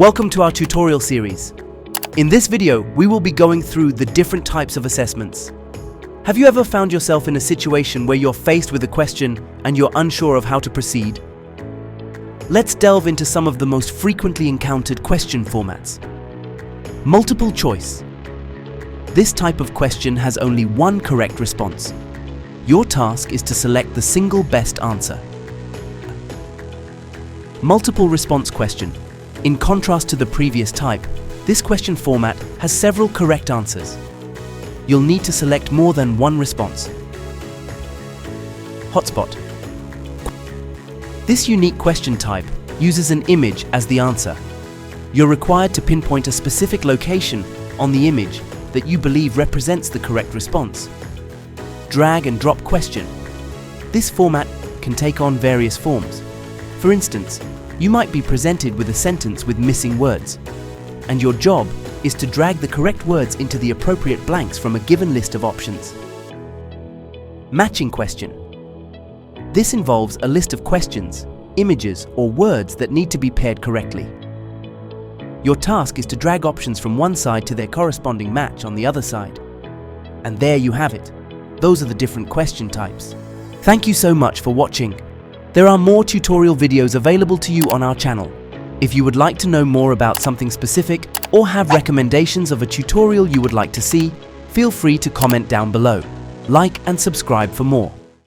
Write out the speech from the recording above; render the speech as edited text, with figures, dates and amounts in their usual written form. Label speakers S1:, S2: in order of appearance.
S1: Welcome to our tutorial series. In this video, we will be going through the different types of assessments. Have you ever found yourself in a situation where you're faced with a question and you're unsure of how to proceed? Let's delve into some of the most frequently encountered question formats. Multiple choice. This type of question has only one correct response. Your task is to select the single best answer. Multiple response question. In contrast to the previous type, this question format has several correct answers. You'll need to select more than one response. Hotspot. This unique question type uses an image as the answer. You're required to pinpoint a specific location on the image that you believe represents the correct response. Drag and drop question. This format can take on various forms. For instance, you might be presented with a sentence with missing words, and your job is to drag the correct words into the appropriate blanks from a given list of options. Matching question. This involves a list of questions, images, or words that need to be paired correctly. Your task is to drag options from one side to their corresponding match on the other side. And there you have it. Those are the different question types. Thank you so much for watching. There are more tutorial videos available to you on our channel. If you would like to know more about something specific or have recommendations of a tutorial you would like to see, feel free to comment down below. Like and subscribe for more.